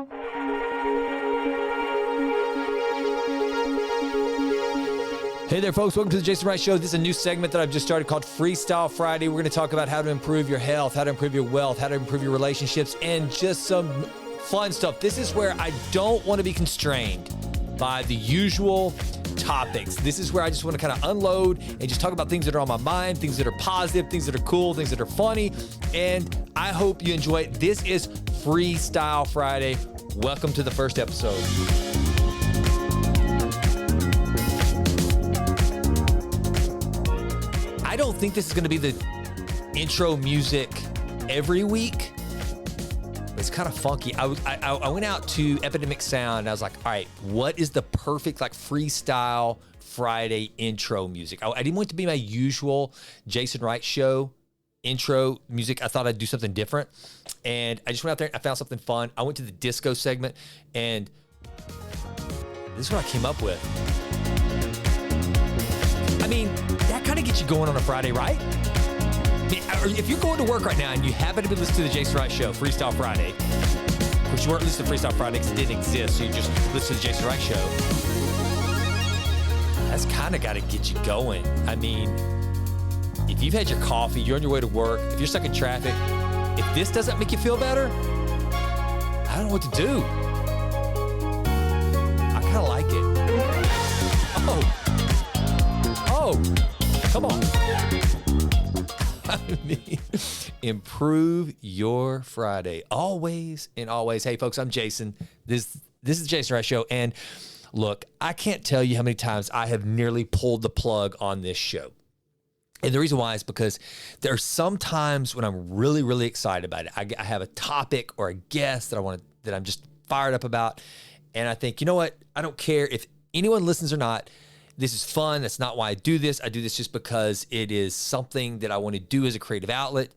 Hey there, folks. Welcome to the Jason Wright Show. This is a new segment that I've just started called Freestyle Friday. We're going to talk about how to improve your health, how to improve your wealth, how to improve your relationships, and just some fun stuff. This is where I don't want to be constrained by the usual topics. This is where I just want to kind of unload and just talk about things that are on my mind, things that are positive, things that are cool, things that are funny, and I hope you enjoy it. This is Freestyle Friday. Welcome to the first episode. I don't think this is going to be the intro music every week. It's kind of funky. I went out to Epidemic Sound and I was like, all right, what is the perfect like Freestyle Friday intro music? I didn't want it to be my usual Jason Wright Show intro music. I thought I'd do something different. And I just went out there and I found something fun. I went to the disco segment and this is what I came up with. I mean, that kind of gets you going on a Friday, right? If you're going to work right now and you happen to be listening to the Jason Wright Show, Freestyle Friday, which you weren't listening to Freestyle Friday because it didn't exist, so you just listen to the Jason Wright Show, that's kind of got to get you going. I mean, if you've had your coffee, you're on your way to work, if you're stuck in traffic, if this doesn't make you feel better, I don't know what to do. I kind of like it. Oh, come on. I mean, improve your Friday. Always and always. Hey, folks, I'm Jason. This is the Jason Wright Show. And look, I can't tell you how many times I have nearly pulled the plug on this show. And the reason why is because there are some times when I'm really, really excited about it. I have a topic or a guest that I'm just fired up about. And I think, you know what? I don't care if anyone listens or not. This is fun. That's not why I do this. I do this just because it is something that I want to do as a creative outlet.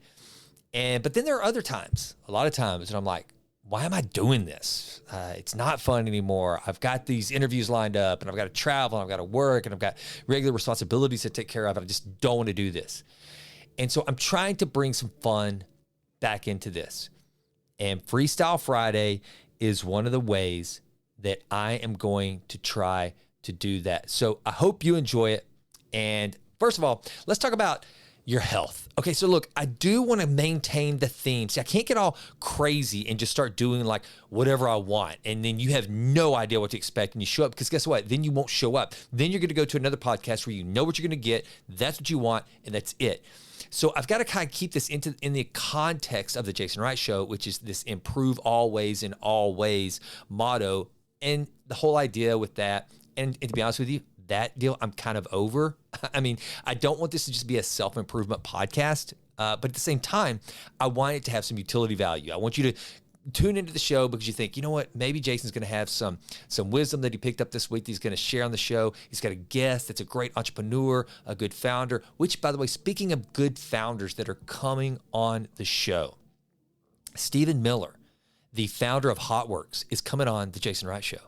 But then there are other times, a lot of times, and I'm like, why am I doing this? It's not fun anymore. I've got these interviews lined up and I've got to travel and I've got to work and I've got regular responsibilities to take care of. And I just don't want to do this. And so I'm trying to bring some fun back into this. And Freestyle Friday is one of the ways that I am going to try to do that. So I hope you enjoy it. And first of all, let's talk about your health. Okay, so look, I do want to maintain the theme. See, I can't get all crazy and just start doing like whatever I want. And then you have no idea what to expect and you show up because guess what? Then you won't show up. Then you're going to go to another podcast where you know what you're going to get. That's what you want. And that's it. So I've got to kind of keep this in the context of the Jason Wright Show, which is this improve always in all ways motto. And the whole idea with that, and to be honest with you, that deal I'm kind of over. I mean, I don't want this to just be a self-improvement podcast, but at the same time, I want it to have some utility value. I want you to tune into the show because you think, you know what, maybe Jason's going to have some wisdom that he picked up this week that he's going to share on the show. He's got a guest that's a great entrepreneur, a good founder, which, by the way, speaking of good founders that are coming on the show, Stephen Miller, the founder of HotWorks, is coming on the Jason Wright Show.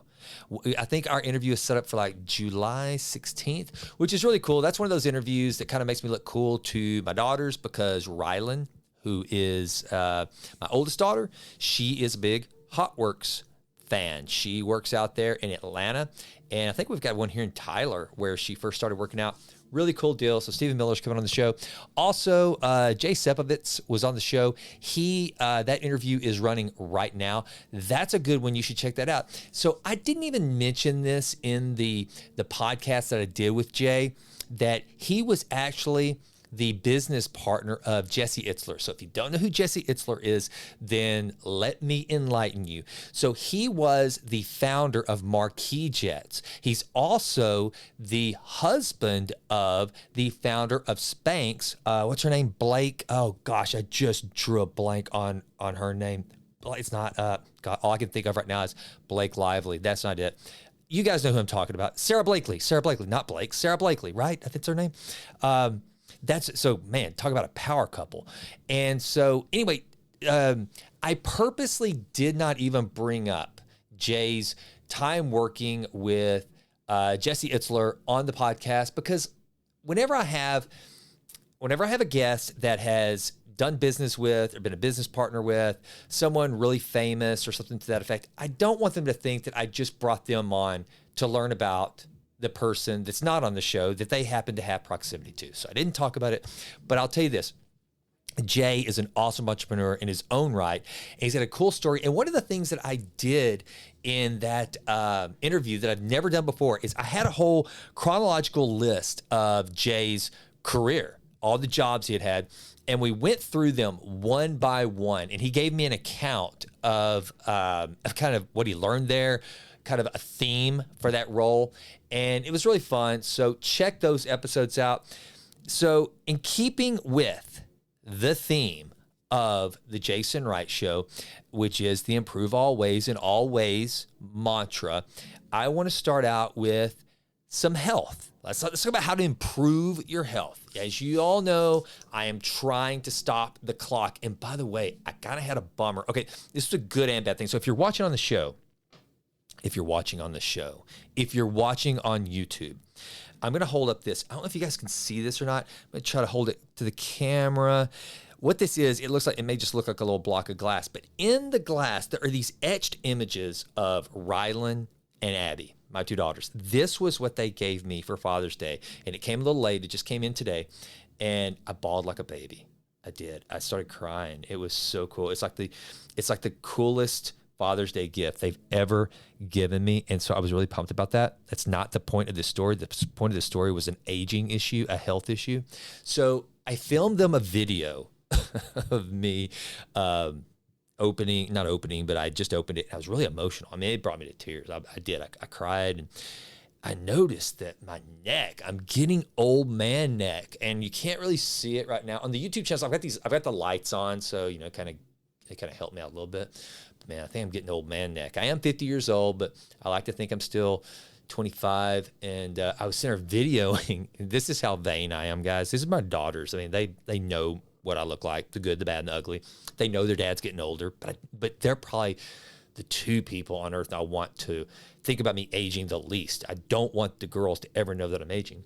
I think our interview is set up for like July 16th, which is really cool. That's one of those interviews that kind of makes me look cool to my daughters because Rylan, who is my oldest daughter, she is a big HotWorks fan. She works out there in Atlanta, and I think we've got one here in Tyler where she first started working out. Really cool deal. So Stephen Miller's coming on the show. Also, Jay Sepovitz was on the show. That interview is running right now. That's a good one. You should check that out. So I didn't even mention this in the podcast that I did with Jay, that he was actually the business partner of Jesse Itzler. So if you don't know who Jesse Itzler is, then let me enlighten you. So he was the founder of Marquis Jets. He's also the husband of the founder of Spanx. What's her name? Blake. Oh gosh, I just drew a blank on her name. It's not, God, all I can think of right now is Blake Lively. That's not it. You guys know who I'm talking about. Sarah Blakely, not Blake. Sarah Blakely, right? I think that's her name. Man, talk about a power couple. And so anyway, I purposely did not even bring up Jay's time working with Jesse Itzler on the podcast because whenever I have a guest that has done business with or been a business partner with, someone really famous or something to that effect, I don't want them to think that I just brought them on to learn about the person that's not on the show that they happen to have proximity to. So I didn't talk about it, but I'll tell you this. Jay is an awesome entrepreneur in his own right. And he's got a cool story. And one of the things that I did in that interview that I've never done before is I had a whole chronological list of Jay's career, all the jobs he had had, and we went through them one by one. And he gave me an account of kind of what he learned there, kind of a theme for that role. And it was really fun. So check those episodes out. So in keeping with the theme of the Jason Wright Show, which is the improve always in all ways mantra, I want to start out with some health. Let's talk about how to improve your health. As you all know, I am trying to stop the clock. And by the way, I kind of had a bummer. Okay, this is a good and bad thing. So if you're watching on the show, if you're watching on YouTube, I'm going to hold up this. I don't know if you guys can see this or not. I'm going to try to hold it to the camera. What this is, it looks like, it may just look like a little block of glass, but in the glass, there are these etched images of Rylan and Abby, my two daughters. This was what they gave me for Father's Day, and it came a little late. It just came in today, and I bawled like a baby. I did. I started crying. It was so cool. It's like the coolest Father's Day gift they've ever given me. And so I was really pumped about that. That's not the point of this story. The point of the story was an aging issue, a health issue. So I filmed them a video of me not opening, but I just opened it. I was really emotional. I mean, it brought me to tears. I did. I cried, and I noticed that my neck, I'm getting old man neck, and you can't really see it right now. On the YouTube channel, I've got the lights on, so, you know, it kind of helped me out a little bit. Man, I think I'm getting old man neck. I am 50 years old, but I like to think I'm still 25. And I was sitting there videoing. This is how vain I am, guys. These are my daughters. I mean, they know what I look like, the good, the bad, and the ugly. They know their dad's getting older, but they're probably the two people on earth I want to think about me aging the least. I don't want the girls to ever know that I'm aging.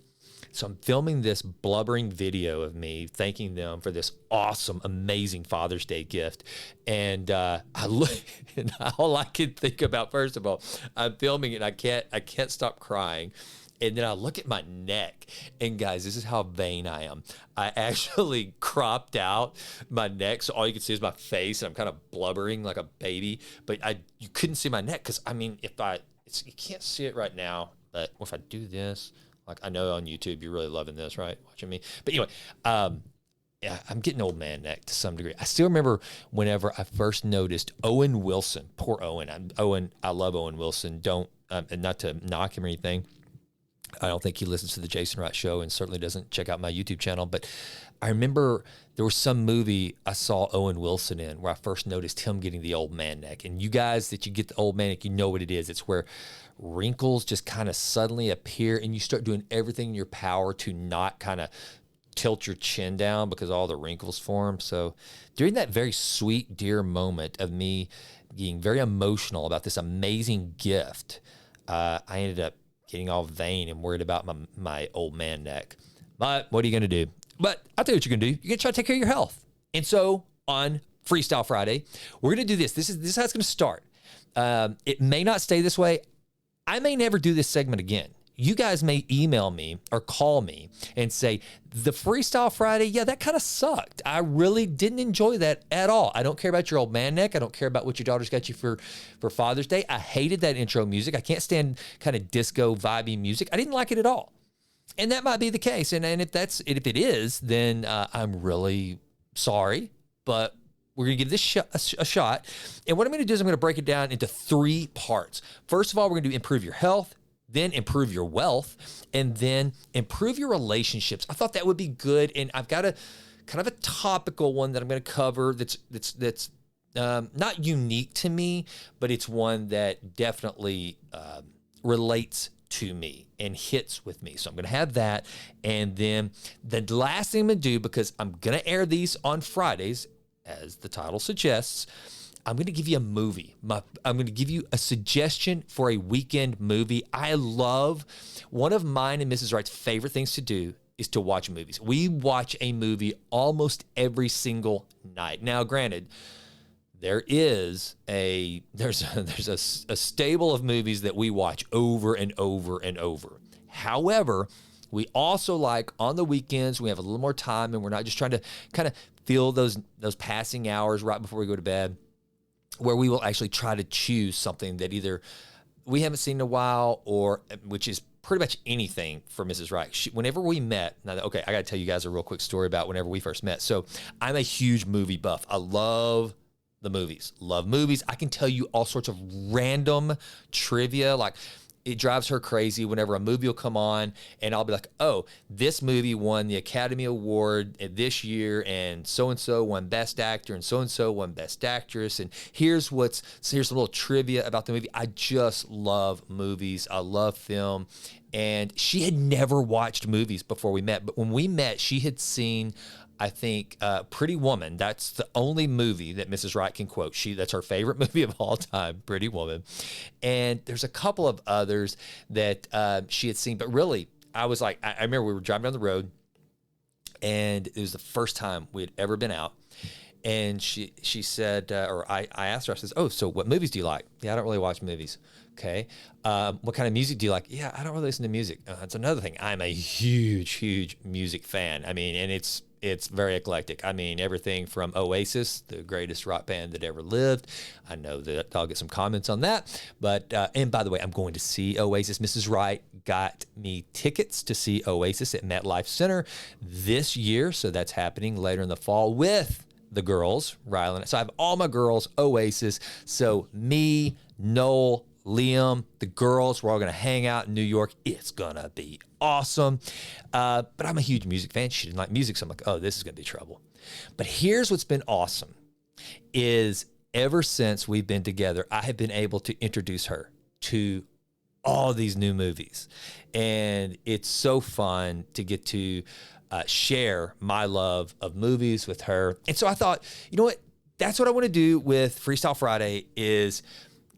So I'm filming this blubbering video of me thanking them for this awesome, amazing Father's Day gift. And I look, and all I can think about, first of all, I'm filming it and I can't stop crying. And then I look at my neck, and guys, this is how vain I am. I actually cropped out my neck, so all you can see is my face, and I'm kind of blubbering like a baby. But you couldn't see my neck, because I mean, you can't see it right now, but if I do this, like, I know on YouTube you're really loving this, right? Watching me. But anyway, yeah, I'm getting old man neck to some degree. I still remember whenever I first noticed Owen Wilson. Poor Owen. I love Owen Wilson. Don't, and not to knock him or anything. I don't think he listens to the Jason Wright Show, and certainly doesn't check out my YouTube channel. But I remember there was some movie I saw Owen Wilson in where I first noticed him getting the old man neck. And you guys that you get the old man neck, you know what it is. It's where wrinkles just kind of suddenly appear, and you start doing everything in your power to not kind of tilt your chin down because all the wrinkles form. So during that very sweet, dear moment of me being very emotional about this amazing gift, I ended up getting all vain and worried about my old man neck. But what are you going to do? But I'll tell you what you're going to do. You're going to try to take care of your health. And so on Freestyle Friday, we're going to do this. This is how it's going to start. It may not stay this way. I may never do this segment again. You guys may email me or call me and say, the Freestyle Friday, yeah, that kind of sucked. I really didn't enjoy that at all. I don't care about your old man neck. I don't care about what your daughter's got you for Father's Day. I hated that intro music. I can't stand kind of disco vibey music. I didn't like it at all. And that might be the case. And if it is, then I'm really sorry, but we're going to give this a shot. And what I'm going to do is I'm going to break it down into 3 parts. First of all, we're going to improve your health, then improve your wealth, and then improve your relationships. I thought that would be good. And I've got a kind of a topical one that I'm going to cover that's not unique to me, but it's one that definitely relates to me and hits with me. So I'm going to have that. And then the last thing I'm going to do, because I'm going to air these on Fridays, as the title suggests, I'm going to give you a movie. I'm going to give you a suggestion for a weekend movie. I love, one of mine and Mrs. Wright's favorite things to do is to watch movies. We watch a movie almost every single night. Now, granted, there's a stable of movies that we watch over and over and over. However, we also like on the weekends, we have a little more time and we're not just trying to kind of fill those passing hours right before we go to bed, where we will actually try to choose something that either we haven't seen in a while, or which is pretty much anything for Mrs. Wright. Whenever we met, I got to tell you guys a real quick story about whenever we first met. So I'm a huge movie buff. I love the movies. Love movies. I can tell you all sorts of random trivia. Like, it drives her crazy whenever a movie will come on and I'll be like, oh, this movie won the Academy Award this year and so-and-so won Best Actor and so-and-so won Best Actress. And here's some little trivia about the movie. I just love movies. I love film. And she had never watched movies before we met. But when we met, she had seen, I think, Pretty Woman. That's the only movie that Mrs. Wright can quote. That's her favorite movie of all time, Pretty Woman. And there's a couple of others that she had seen. But really, I was like, I remember we were driving down the road, and it was the first time we had ever been out. And she said, or I asked her, I says, oh, so what movies do you like? Yeah, I don't really watch movies. Okay. What kind of music do you like? Yeah, I don't really listen to music. That's another thing. I'm a huge music fan. I mean, and it's very eclectic. I mean, everything from Oasis, the greatest rock band that ever lived. I know that I'll get some comments on that. But, and by the way, I'm going to see Oasis. Mrs. Wright got me tickets to see Oasis at MetLife Center this year. So that's happening later in the fall with the girls, Rylan. So I have all my girls, Oasis. So me, Noel, Liam, the girls, we're all going to hang out in New York. It's going to be awesome. But I'm a huge music fan. She didn't like music, so I'm like, oh, this is going to be trouble. But here's what's been awesome is ever since we've been together, I have been able to introduce her to all these new movies. And it's so fun to get to share my love of movies with her. And so I thought, you know what? That's what I want to do with Freestyle Friday is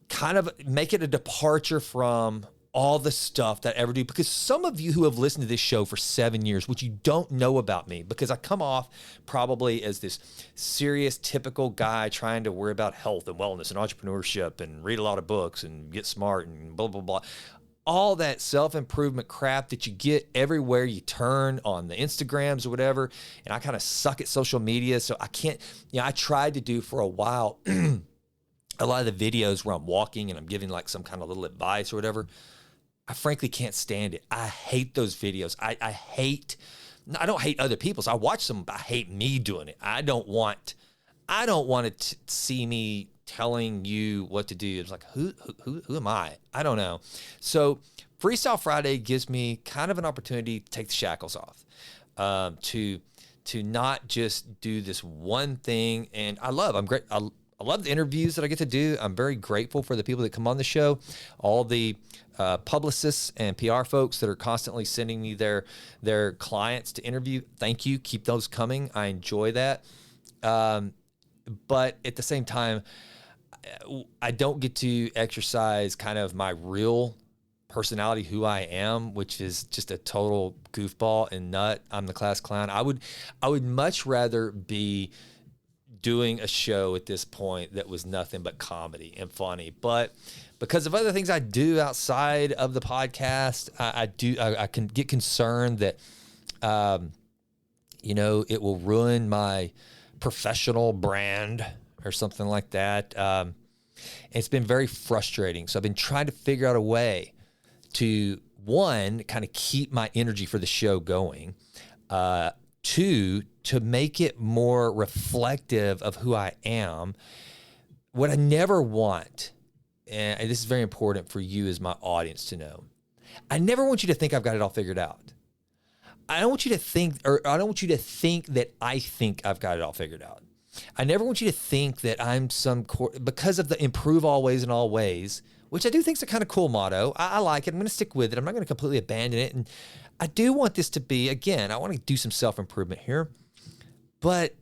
kind of make it a departure from all the stuff that I ever do, because some of you who have listened to this show for 7 years, which you don't know about me, because I come off probably as this serious, typical guy trying to worry about health and wellness and entrepreneurship and read a lot of books and get smart and blah, blah, blah. All that self-improvement crap that you get everywhere you turn on the Instagrams or whatever. And I kind of suck at social media. So I can't, I tried to do for a while a lot of the videos where I'm walking and I'm giving like some kind of little advice or whatever. I frankly can't stand it. I hate those videos. I don't hate other people's. I watch them, but I hate me doing it. I don't want to see me telling you what to do. It's like, who am I? I don't know. So Freestyle Friday gives me kind of an opportunity to take the shackles off, to not just do this one thing. And I love the interviews that I get to do. I'm very grateful for the people that come on the show, all the publicists and PR folks that are constantly sending me their clients to interview. Thank you. Keep those coming. I enjoy that. But at the same time, I don't get to exercise kind of my real personality, who I am, which is just a total goofball and nut. I'm the class clown. I would much rather be doing a show at this point that was nothing but comedy and funny. But because of other things I do outside of the podcast, I can get concerned that, it will ruin my professional brand or something like that. It's been very frustrating. So I've been trying to figure out a way to, one, kind of keep my energy for the show going. Two, to make it more reflective of who I am. What I never want, and this is very important for you as my audience to know, I never want you to think I've got it all figured out. I don't want you to think that I think I've got it all figured out. I never want you to think that I'm because of the improve always in all ways, which I do think is a kind of cool motto. I like it. I'm going to stick with it. I'm not going to completely abandon it. And I do want this to be, again, I want to do some self-improvement here, but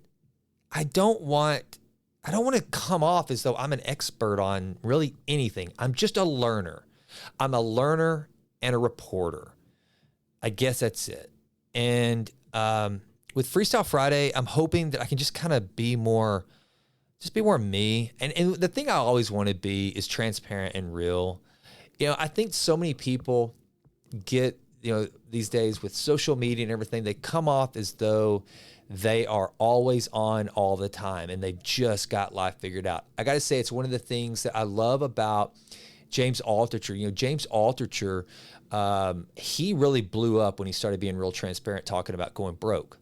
I don't want to come off as though I'm an expert on really anything. I'm just a learner. I'm a learner and a reporter. I guess that's it. And with Freestyle Friday, I'm hoping that I can just kind of be more me. And the thing I always want to be is transparent and real. I think so many people get, these days with social media and everything, they come off as though they are always on all the time and they've just got life figured out. I got to say, it's one of the things that I love about James Altucher. James Altucher, he really blew up when he started being real transparent, talking about going broke.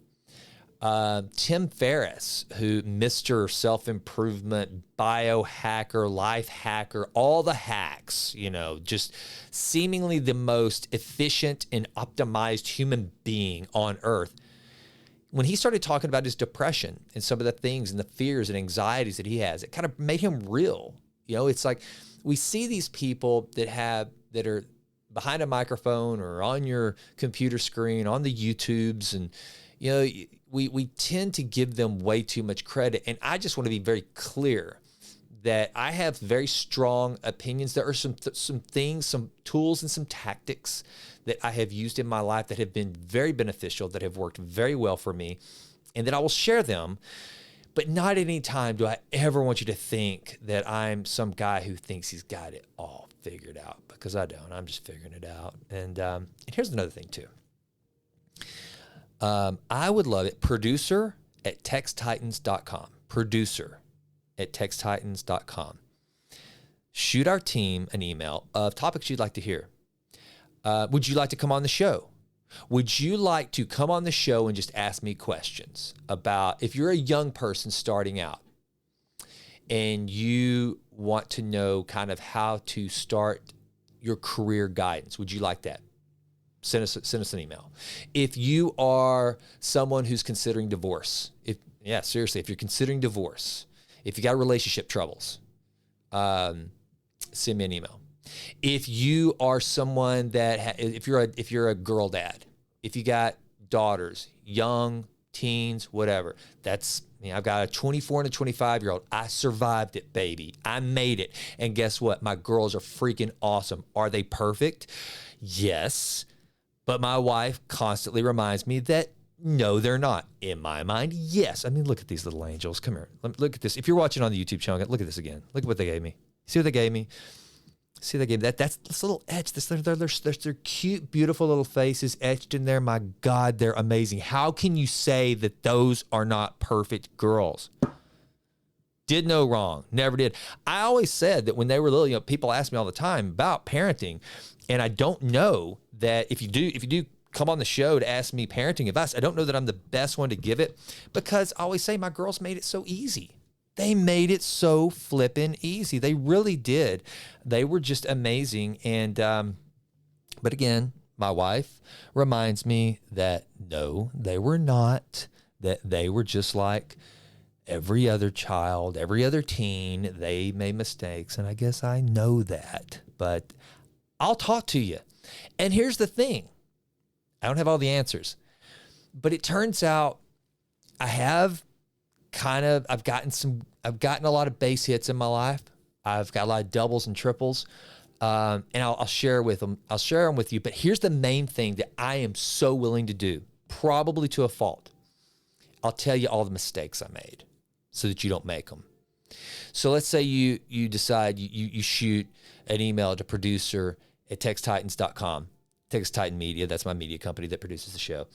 Tim Ferriss, who Mr. Self-Improvement, biohacker, life hacker, all the hacks, just seemingly the most efficient and optimized human being on earth. When he started talking about his depression and some of the things and the fears and anxieties that he has, it kind of made him real. It's like we see these people that are behind a microphone or on your computer screen, on the YouTubes, and we tend to give them way too much credit. And I just want to be very clear that I have very strong opinions. There are some things, some tools and some tactics that I have used in my life that have been very beneficial, that have worked very well for me, and that I will share them. But not any time do I ever want you to think that I'm some guy who thinks he's got it all figured out, because I don't. I'm just figuring it out. And here's another thing too. I would love it. Producer@texttitans.com. Producer@texttitans.com. Shoot our team an email of topics you'd like to hear. Would you like to come on the show? Would you like to come on the show and just ask me questions about, if you're a young person starting out and you want to know kind of how to start your career guidance, would you like that? Send us an email. If you are someone who's considering divorce, if you're considering divorce, if you got relationship troubles, send me an email. If you are someone that, if you're a girl dad, if you got daughters, young teens, whatever, I've got a 24 and a 25-year-old. I survived it, baby. I made it. And guess what? My girls are freaking awesome. Are they perfect? Yes. But my wife constantly reminds me that no, they're not. In my mind, yes. I mean, look at these little angels. Come here. Look at this. If you're watching on the YouTube channel, look at this again. Look at what they gave me. See what they gave me? See what they gave me? That's this little etch. They're cute, beautiful little faces etched in there. My God, they're amazing. How can you say that those are not perfect girls? Did no wrong. Never did. I always said that when they were little, people ask me all the time about parenting, and I don't know that if you do come on the show to ask me parenting advice, I don't know that I'm the best one to give it, because I always say my girls made it so easy. They made it so flippin' easy. They really did. They were just amazing. And, but again, my wife reminds me that no, they were not, that they were just like every other child, every other teen. They made mistakes. And I guess I know that, but I'll talk to you. And here's the thing. I don't have all the answers, but it turns out I've gotten a lot of base hits in my life. I've got a lot of doubles and triples, and I'll share with them. I'll share them with you. But here's the main thing that I am so willing to do, probably to a fault. I'll tell you all the mistakes I made so that you don't make them. So let's say you decide you shoot an email to producer@texttitans.com. Text Titan Media, that's my media company that produces the show.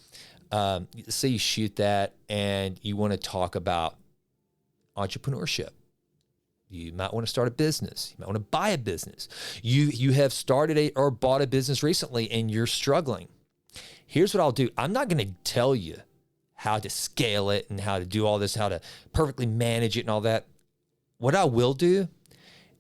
Say you shoot that and you want to talk about entrepreneurship. You might want to start a business. You might want to buy a business. You have started or bought a business recently and you're struggling. Here's what I'll do. I'm not going to tell you how to scale it and how to do all this, how to perfectly manage it and all that. What I will do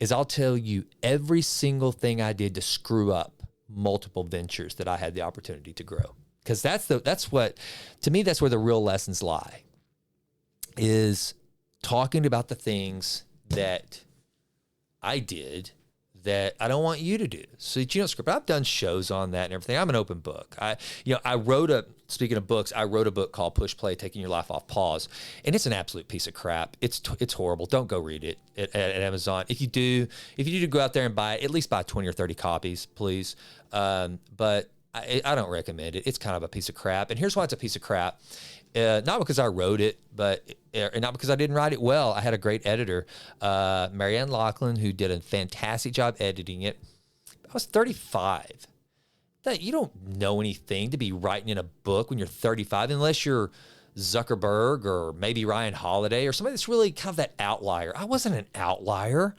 is I'll tell you every single thing I did to screw up multiple ventures that I had the opportunity to grow. Because that's where the real lessons lie, is talking about the things that I did that I don't want you to do, so that you don't script. I've done shows on that and everything. I'm an open book. Speaking of books, I wrote a book called Push Play, Taking Your Life Off Pause. And it's an absolute piece of crap. It's horrible. Don't go read it at Amazon. If you do go out there and buy it, at least buy 20 or 30 copies, please. But I don't recommend it. It's kind of a piece of crap. And here's why it's a piece of crap. Not because I wrote it, and not because I didn't write it well. I had a great editor, Marianne Lachlan, who did a fantastic job editing it. I was 35. That you don't know anything to be writing in a book when you're 35, unless you're Zuckerberg or maybe Ryan Holiday or somebody that's really kind of that outlier. I wasn't an outlier.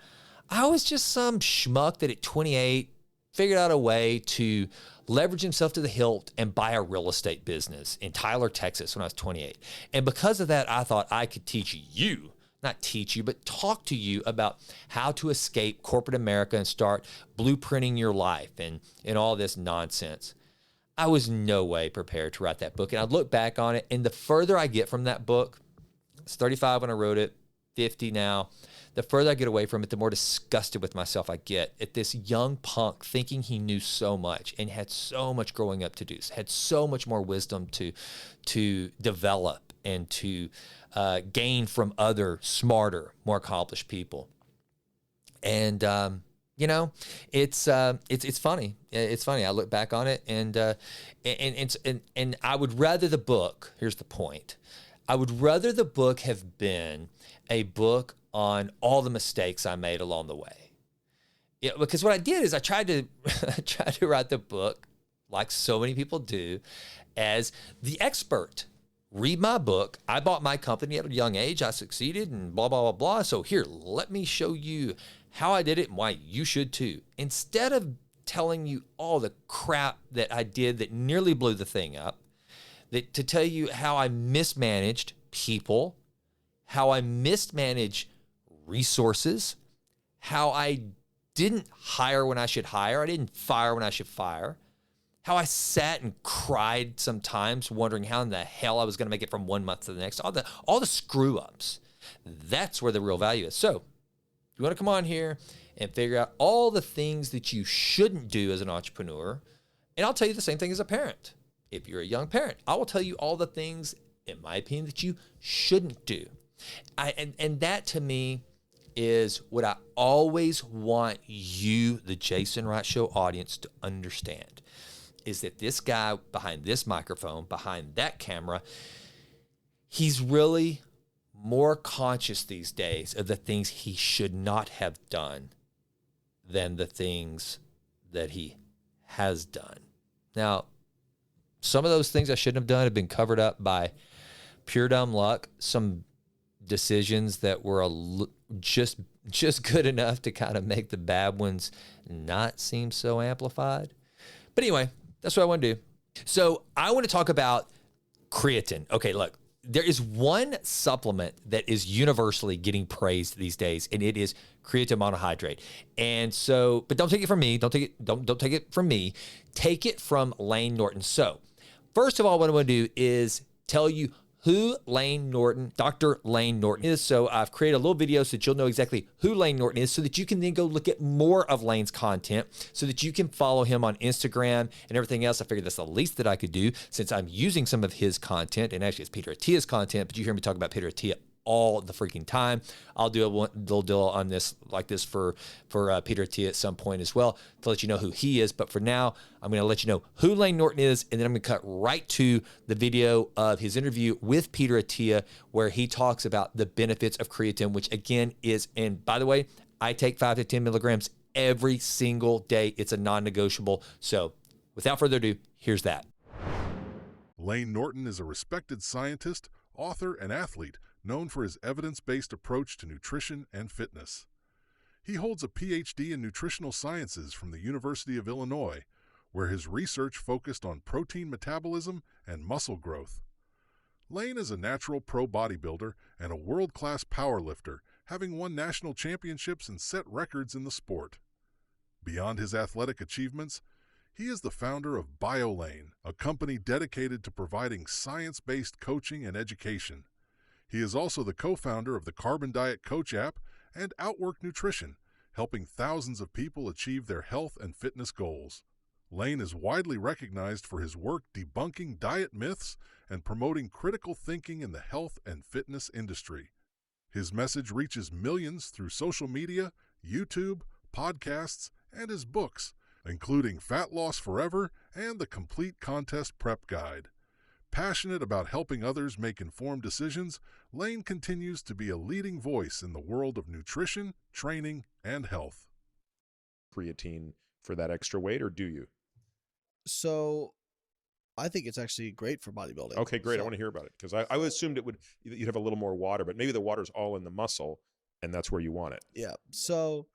I was just some schmuck that at 28 figured out a way to leverage himself to the hilt and buy a real estate business in Tyler, Texas when I was 28. And because of that, I thought I could teach you, not teach you, but talk to you about how to escape corporate America and start blueprinting your life and all this nonsense. I was no way prepared to write that book. And I look back on it, and the further I get from that book, it's 35 when I wrote it, 50 now, the further I get away from it, the more disgusted with myself I get at this young punk thinking he knew so much and had so much growing up to do, had so much more wisdom to develop and to gain from other smarter, more accomplished people. And it's funny. It's funny. I look back on it, and I would rather the book. Here's the point. I would rather the book have been a book on all the mistakes I made along the way. Yeah, because what I did is I tried to write the book, like so many people do, as the expert. Read my book. I bought my company at a young age. I succeeded and blah, blah, blah, blah. So here, let me show you how I did it and why you should too. Instead of telling you all the crap that I did that nearly blew the thing up, to tell you how I mismanaged people, how I mismanaged resources, how I didn't hire when I should hire, I didn't fire when I should fire, how I sat and cried sometimes wondering how in the hell I was going to make it from one month to the next, all the screw ups. That's where the real value is. So you want to come on here and figure out all the things that you shouldn't do as an entrepreneur. And I'll tell you the same thing as a parent. If you're a young parent, I will tell you all the things, in my opinion, that you shouldn't do. And that to me is what I always want you, the Jason Wright Show audience, to understand, is that this guy behind this microphone, behind that camera, he's really more conscious these days of the things he should not have done than the things that he has done. Now, some of those things I shouldn't have done have been covered up by pure dumb luck, some decisions that were just good enough to kind of make the bad ones not seem so amplified. But anyway, that's what I want to do. So I want to talk about creatine. Okay, look, there is one supplement that is universally getting praised these days, and it is creatine monohydrate. And so, but don't take it from me. Don't take it from me. Take it from Layne Norton. So first of all, what I want to do is tell you who Dr. Layne Norton is. So I've created a little video so that you'll know exactly who Layne Norton is, so that you can then go look at more of Layne's content, so that you can follow him on Instagram and everything else. I figured that's the least that I could do, since I'm using some of his content, and actually it's Peter Attia's content, but you hear me talk about Peter Attia all the freaking time. I'll do a little deal on this like this for Peter Attia at some point as well, to let you know who he is. But for now, I'm going to let you know who Layne Norton is, and then I'm going to cut right to the video of his interview with Peter Attia, where he talks about the benefits of creatine, which again is, and by the way, I take 5 to 10 milligrams every single day. It's a non-negotiable. So without further ado, here's that. Layne Norton is a respected scientist, author, and athlete known for his evidence-based approach to nutrition and fitness. He holds a PhD in nutritional sciences from the University of Illinois, where his research focused on protein metabolism and muscle growth. Layne is a natural pro bodybuilder and a world-class powerlifter, having won national championships and set records in the sport. Beyond his athletic achievements, he is the founder of BioLayne, a company dedicated to providing science-based coaching and education. He is also the co-founder of the Carbon Diet Coach app and Outwork Nutrition, helping thousands of people achieve their health and fitness goals. Layne is widely recognized for his work debunking diet myths and promoting critical thinking in the health and fitness industry. His message reaches millions through social media, YouTube, podcasts, and his books, including Fat Loss Forever and the complete contest prep guide. Passionate about helping others make informed decisions, Lane continues to be a leading voice in the world of nutrition, training, and health. Creatine for that extra weight, or do you? So I think it's actually great for bodybuilding. Okay, great. I want to hear about it, because I assumed you'd have a little more water, but maybe the water's all in the muscle and that's where you want it. Yeah. So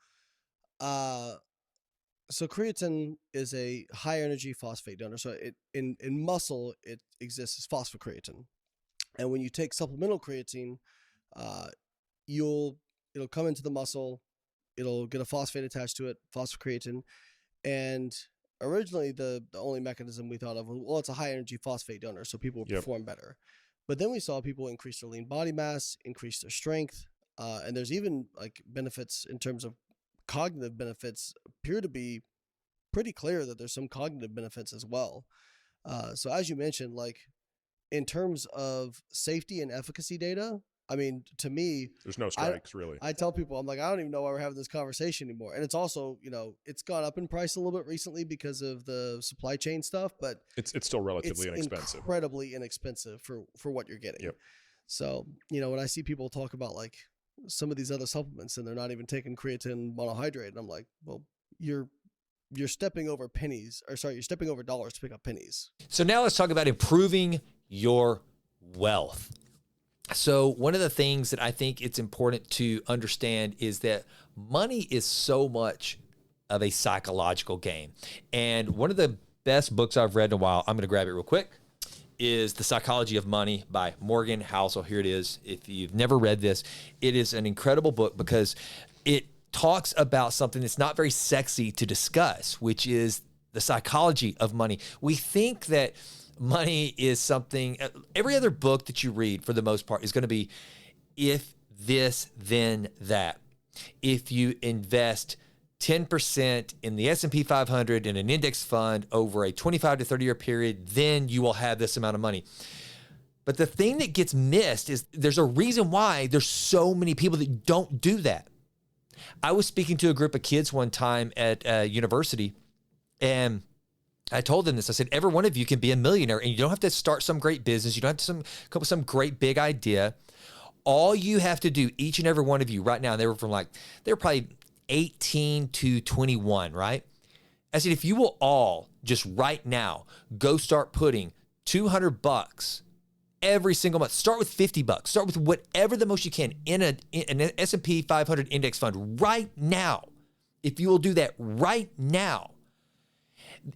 creatine is a high energy phosphate donor. So in muscle, it exists as phosphocreatine. And when you take supplemental creatine, it'll come into the muscle, it'll get a phosphate attached to it, phosphocreatine. And originally the only mechanism we thought of was, well, it's a high energy phosphate donor, so people will perform better. But then we saw people increase their lean body mass, increase their strength, and there's even like benefits in terms of cognitive benefits appear to be pretty clear that there's some cognitive benefits as well. So as you mentioned, like in terms of safety and efficacy data, I mean, to me, there's no strikes really. I tell people, I'm like, I don't even know why we're having this conversation anymore. And it's also, it's gone up in price a little bit recently because of the supply chain stuff, but it's still relatively inexpensive. Incredibly inexpensive for what you're getting. Yep. So, when I see people talk about like some of these other supplements and they're not even taking creatine monohydrate, and I'm like, well, you're stepping over pennies, or sorry, you're stepping over dollars to pick up pennies. So now let's talk about improving your wealth. So one of the things that I think it's important to understand is that money is so much of a psychological game. And one of the best books I've read in a while, I'm going to grab it real quick, is The Psychology of Money by Morgan Housel. Here it is. If you've never read this, it is an incredible book because it talks about something that's not very sexy to discuss, which is the psychology of money. We think that money is something, every other book that you read for the most part is going to be, if this, then that. If you invest 10% in the S&P 500 in an index fund over a 25 to 30 year period, then you will have this amount of money. But the thing that gets missed is there's a reason why there's so many people that don't do that. I was speaking to a group of kids one time at university, and I told them this. I said, every one of you can be a millionaire, and you don't have to start some great business. You don't have to come up with some great big idea. All you have to do, each and every one of you right now, they were probably 18 to 21, right? I said, if you will all just right now go start putting $200 every single month, start with $50, start with whatever the most you can in an S&P 500 index fund right now. If you will do that right now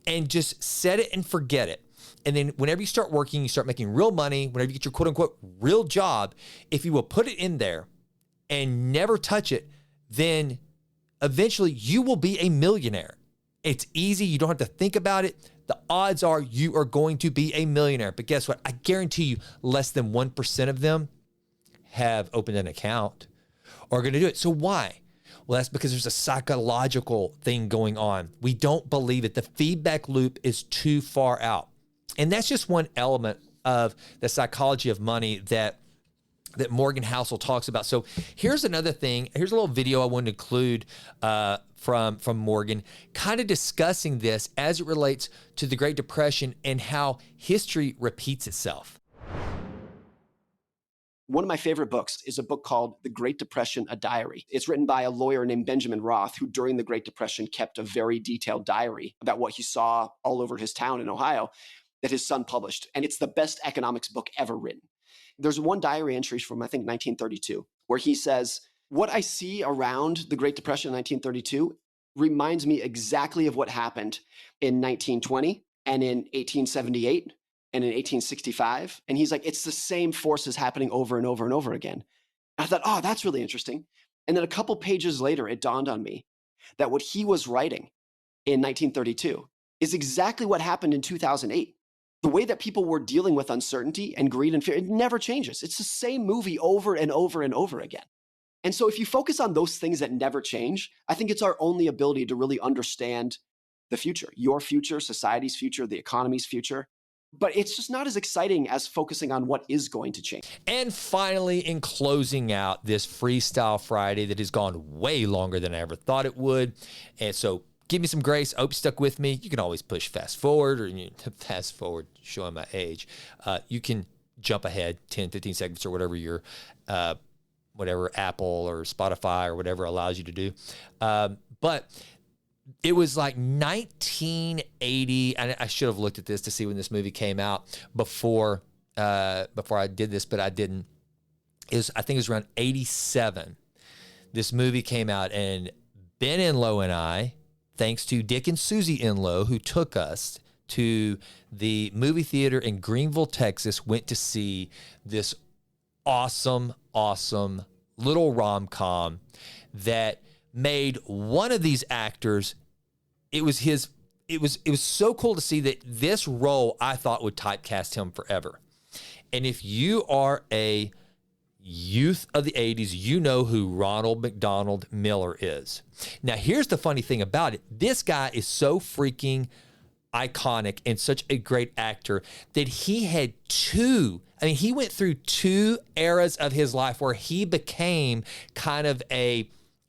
and just set it and forget it. And then whenever you start working, you start making real money, whenever you get your quote unquote real job, if you will put it in there and never touch it, then eventually you will be a millionaire. It's easy. You don't have to think about it. The odds are you are going to be a millionaire. But guess what? I guarantee you less than 1% of them have opened an account or are going to do it. So why? Well, that's because there's a psychological thing going on. We don't believe it. The feedback loop is too far out. And that's just one element of the psychology of money that Morgan Housel talks about. So here's another thing. Here's a little video I wanted to include from Morgan, kind of discussing this as it relates to the Great Depression and how history repeats itself. One of my favorite books is a book called The Great Depression, A Diary. It's written by a lawyer named Benjamin Roth, who during the Great Depression kept a very detailed diary about what he saw all over his town in Ohio that his son published. And it's the best economics book ever written. There's one diary entry from, I think, 1932, where he says, what I see around the Great Depression in 1932 reminds me exactly of what happened in 1920 and in 1878 and in 1865. And he's like, it's the same forces happening over and over and over again. And I thought, oh, that's really interesting. And then a couple pages later, it dawned on me that what he was writing in 1932 is exactly what happened in 2008. The way that people were dealing with uncertainty and greed and fear, it never changes. It's the same movie over and over and over again. And so if you focus on those things that never change, I think it's our only ability to really understand the future, your future, society's future, the economy's future. But it's just not as exciting as focusing on what is going to change. And finally, in closing out this Freestyle Friday that has gone way longer than I ever thought it would. And so give me some grace. I hope you stuck with me. You can always push fast forward, or fast forward, showing my age. You can jump ahead 10, 15 seconds or whatever your whatever Apple or Spotify or whatever allows you to do. But it was like 1980. And I should have looked at this to see when this movie came out before I did this, but I didn't. I think it was around 87. This movie came out, and Ben Enlow and I, thanks to Dick and Susie Enlow, who took us to the movie theater in Greenville, Texas, went to see this awesome little rom-com that made one of these actors, it was so cool to see that this role I thought would typecast him forever. And if you are a youth of the 80s, you know who Ronald McDonald Miller is. Now, here's the funny thing about it. This guy is so freaking iconic and such a great actor that he had he went through two eras of his life where he became kind of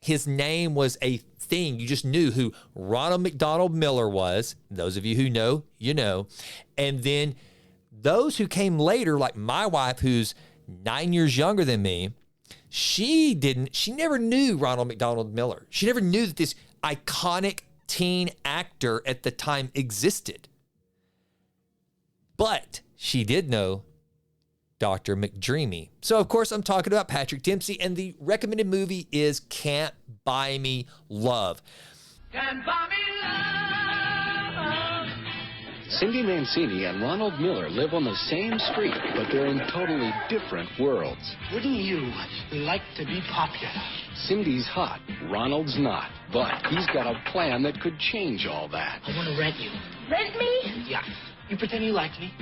his name was a thing. You just knew who Ronald McDonald Miller was. Those of you who know, you know. And then those who came later, like my wife, who's 9 years younger than me, she never knew Ronald McDonald Miller. She never knew that this iconic teen actor at the time existed. But she did know Dr. McDreamy. So, of course, I'm talking about Patrick Dempsey, and the recommended movie is Can't Buy Me Love. Can't buy me love. Cindy Mancini and Ronald Miller live on the same street, but they're in totally different worlds. Wouldn't you like to be popular? Cindy's hot, Ronald's not, but he's got a plan that could change all that. I want to rent you. Rent me? Yeah. You pretend you like me,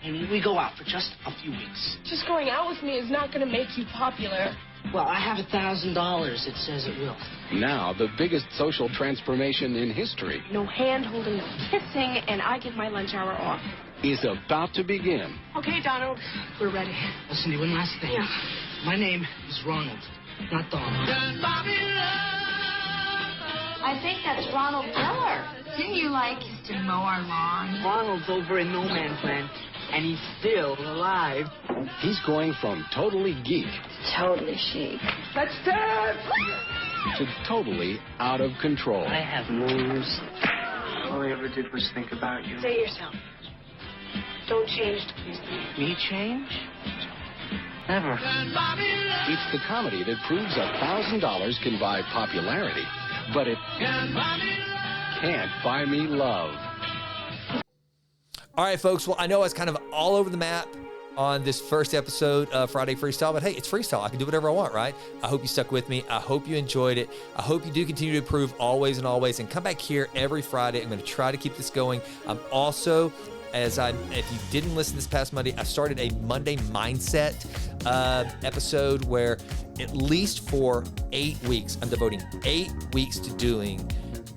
and we go out for just a few weeks. Just going out with me is not going to make you popular. Well, I have $1,000. It says it will. Now, the biggest social transformation in history No hand-holding, no kissing, and I get my lunch hour off. is about to begin. Okay, Donald, we're ready. Oh, Cindy, one last thing. Yeah. My name is Ronald, not Donald. I think that's Ronald Miller. Didn't you used to mow our lawn? Ronald's over in no man's land, and he's still alive. He's going from totally geek Totally chic. Let's dance! to totally out of control. I have moves. All I ever did was think about you. Say yourself. Don't change to please me. Me change? Never. It's the comedy that proves $1,000 can buy popularity, but it can't buy me love. All right, folks. Well, I know I was kind of all over the map on this first episode of Friday Freestyle, but hey, it's freestyle. I can do whatever I want, right? I hope you stuck with me. I hope you enjoyed it. I hope you do continue to improve always and always, and come back here every Friday. I'm going to try to keep this going. I'm also, if you didn't listen this past Monday, I started a Monday Mindset episode where at least for 8 weeks, I'm devoting 8 weeks to doing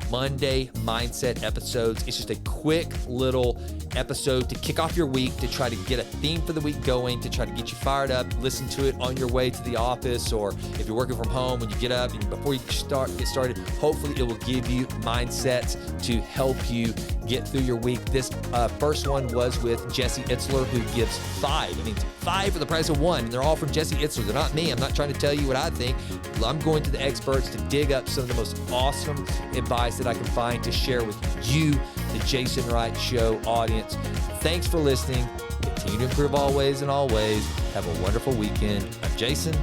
Monday Mindset episodes. It's just a quick little episode to kick off your week, to try to get a theme for the week going, to try to get you fired up. Listen to it on your way to the office, or if you're working from home, when you get up and before you get started. Hopefully it will give you mindsets to help you get through your week. This first one was with Jesse Itzler, who gives 5. I mean, 5 for the price of 1. And they're all from Jesse Itzler. They're not me. I'm not trying to tell you what I think. I'm going to the experts to dig up some of the most awesome advice that I can find to share with you, the Jason Wright Show audience. Thanks for listening. Continue to improve always and always. Have a wonderful weekend. I'm Jason.